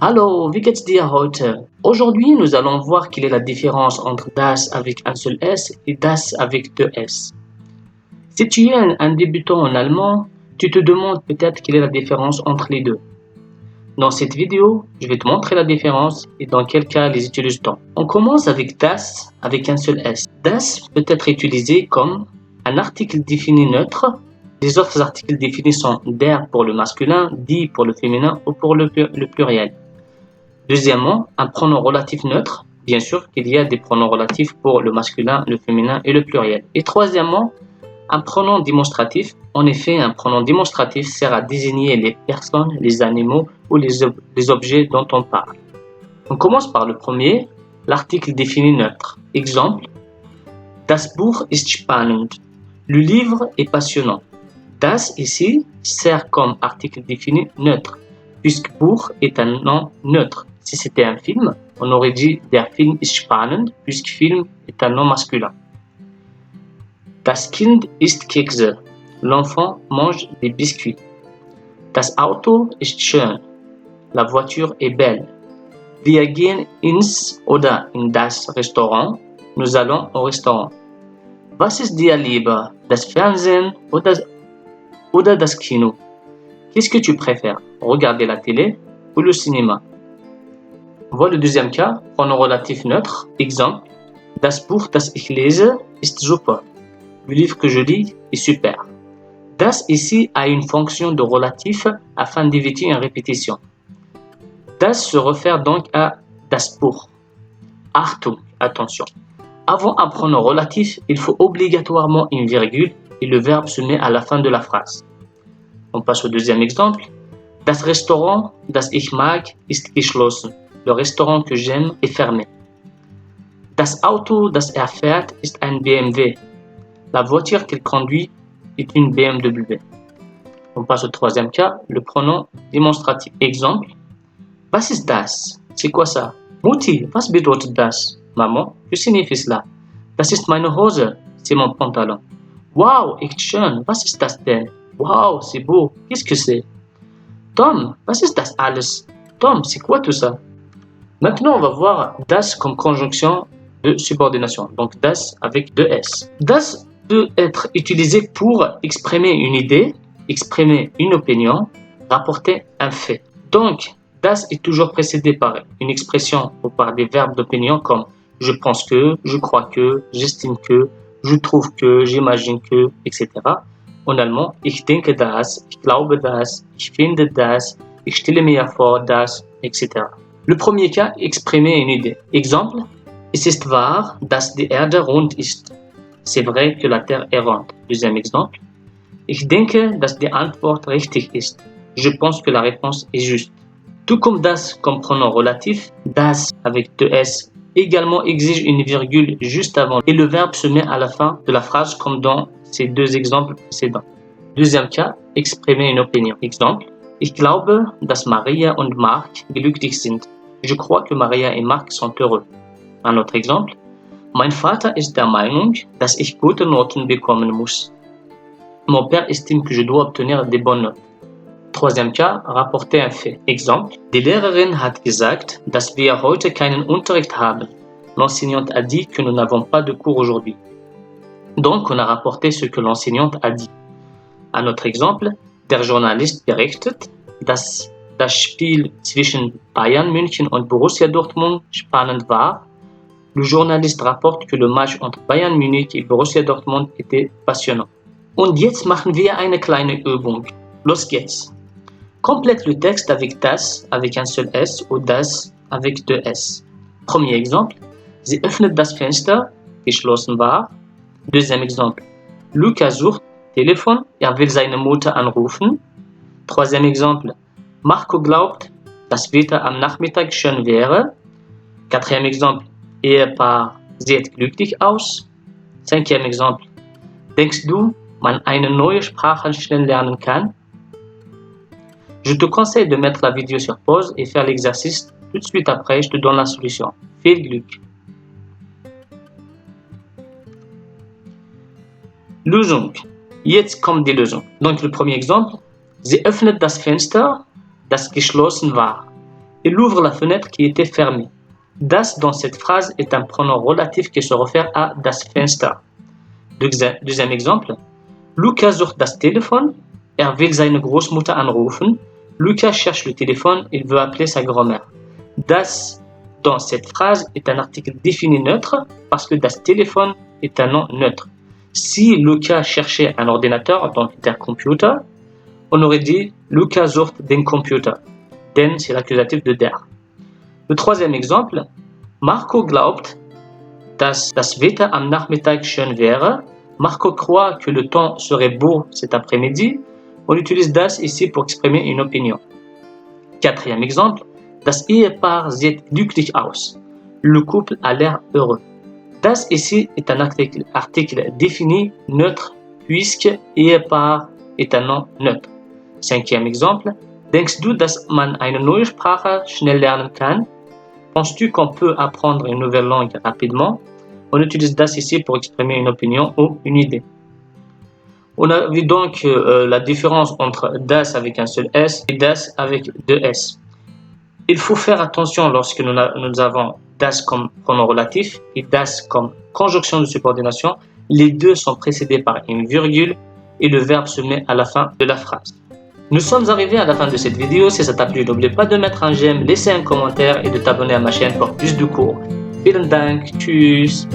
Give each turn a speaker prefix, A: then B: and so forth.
A: Hallo, wie geht's dir heute? Aujourd'hui, nous allons voir quelle est la différence entre das avec un seul S et das avec deux S. Si tu es un débutant en allemand, tu te demandes peut-être quelle est la différence entre les deux. Dans cette vidéo, je vais te montrer la différence et dans quel cas les utilise-t-on. On commence avec das avec un seul S. Das peut être utilisé comme un article défini neutre. Les autres articles définis sont der pour le masculin, die pour le féminin ou pour le pluriel. Deuxièmement, un pronom relatif neutre. Bien sûr qu'il y a des pronoms relatifs pour le masculin, le féminin et le pluriel. Et troisièmement, un pronom démonstratif. En effet, un pronom démonstratif sert à désigner les personnes, les animaux ou les objets dont on parle. On commence par le premier, l'article défini neutre. Exemple, Das Buch ist spannend. Le livre est passionnant. Das ici sert comme article défini neutre, puisque Buch est un nom neutre. Si c'était un film, on aurait dit Der Film ist spannend, puisque film est un nom masculin. Das Kind isst Kekse. L'enfant mange des biscuits. Das Auto ist schön. La voiture est belle. Wir gehen ins oder in das Restaurant. Nous allons au restaurant. Was ist dir lieber? Das Fernsehen oder das Kino? Qu'est-ce que tu préfères? Regarder la télé ou le cinéma? Voilà le deuxième cas, pronom relatif neutre. Exemple, Das Buch, das ich lese, ist super. Le livre que je lis est super. Das ici a une fonction de relatif afin d'éviter une répétition. Das se réfère donc à das Buch. Achtung, attention. Avant un pronom relatif, il faut obligatoirement une virgule et le verbe se met à la fin de la phrase. On passe au deuxième exemple. Das Restaurant, das ich mag, ist geschlossen. Le restaurant que j'aime est fermé. Das Auto, das er fährt, ist ein BMW. La voiture qu'il conduit est une BMW. On passe au troisième cas, le pronom démonstratif. Exemple, Was ist das? C'est quoi ça? Mutti, was bedeutet das? Maman, que signifie cela? Das ist meine Hose. C'est mon pantalon. Wow, echt schön. Was ist das denn? Wow, c'est beau. Qu'est-ce que c'est? Tom, was ist das alles? Tom, c'est quoi tout ça? Maintenant, on va voir das comme conjonction de subordination. Donc, das avec deux S. Das peut être utilisé pour exprimer une idée, exprimer une opinion, rapporter un fait. Donc, das est toujours précédé par une expression ou par des verbes d'opinion comme je pense que, je crois que, j'estime que, je trouve que, j'imagine que, etc. En allemand, ich denke das, ich glaube das, ich finde das, ich stelle mir vor das, etc. Le premier cas, exprimer une idée. Exemple, es ist wahr, dass die Erde rund ist. C'est vrai que la Terre est ronde. Deuxième exemple, ich denke, dass die Antwort richtig ist. Je pense que la réponse est juste. Tout comme das comme pronom relatif, das avec deux S également exige une virgule juste avant et le verbe se met à la fin de la phrase comme dans ces deux exemples précédents. Deuxième cas, exprimer une opinion. Exemple, ich glaube, dass Maria und Mark glücklich sind. Je crois que Maria et Marc sont heureux. Un autre exemple, mein Vater ist der Meinung, dass ich gute Noten bekommen muss. Mon père estime que je dois obtenir des bonnes notes. Troisième cas, rapporter un fait. Exemple, die Lehrerin hat gesagt, dass wir heute keinen Unterricht haben. L'enseignante a dit que nous n'avons pas de cours aujourd'hui. Donc, on a rapporté ce que l'enseignante a dit. Un autre exemple, der Journalist berichtet, dass das Spiel zwischen Bayern München und Borussia Dortmund spannend war. Le journaliste rapporte que le match entre Bayern Munich et Borussia Dortmund était passionnant. Und jetzt machen wir eine kleine Übung. Los geht's. Complète le texte avec das avec un seul S ou das avec deux S. Premier exemple, sie öffnet das Fenster, geschlossen war. Deuxième exemple, Luca sucht Telefon, will seine Mutter anrufen. Troisième exemple, Marco glaubt, das Wetter am Nachmittag schön wäre. Quatrième exemple, Ehepaar sieht glücklich aus. Cinquième exemple, denkst du, man eine neue Sprache schnell lernen kann? Je te conseille de mettre la vidéo sur pause et faire l'exercice. Tout de suite après, je te donne la solution. Viel Glück. Lösung. Jetzt kommt die Lösung. Donc le premier exemple. Sie öffnet das Fenster, das geschlossen war. Il ouvre la fenêtre qui était fermée. Das dans cette phrase est un pronom relatif qui se réfère à das Fenster. Deuxième exemple. Luca sucht das Telefon. Er will seine Großmutter anrufen. Luca cherche le téléphone, il veut appeler sa grand-mère. Das dans cette phrase est un article défini neutre parce que das Telefon est un nom neutre. Si Luca cherchait un ordinateur, donc der Computer, on aurait dit Luca sucht den Computer. Den, c'est l'accusatif de der. Le troisième exemple, Marco glaubt, dass das Wetter am Nachmittag schön wäre. Marco croit que le temps serait beau cet après-midi. On utilise das ici pour exprimer une opinion. Quatrième exemple, das Ehepaar sieht glücklich aus. Le couple a l'air heureux. Das ici est un article défini neutre puisque Ehepaar est un nom neutre. Cinquième exemple, denkst du, dass man eine neue Sprache schnell lernen kann? Penses-tu qu'on peut apprendre une nouvelle langue rapidement? On utilise das ici pour exprimer une opinion ou une idée. On a vu donc la différence entre das avec un seul S et das avec deux S. Il faut faire attention lorsque nous avons das comme pronom relatif et das comme conjonction de subordination. Les deux sont précédés par une virgule et le verbe se met à la fin de la phrase. Nous sommes arrivés à la fin de cette vidéo. Si ça t'a plu, n'oublie pas de mettre un j'aime, laisser un commentaire et de t'abonner à ma chaîne pour plus de cours. Vielen Dank, tschüss.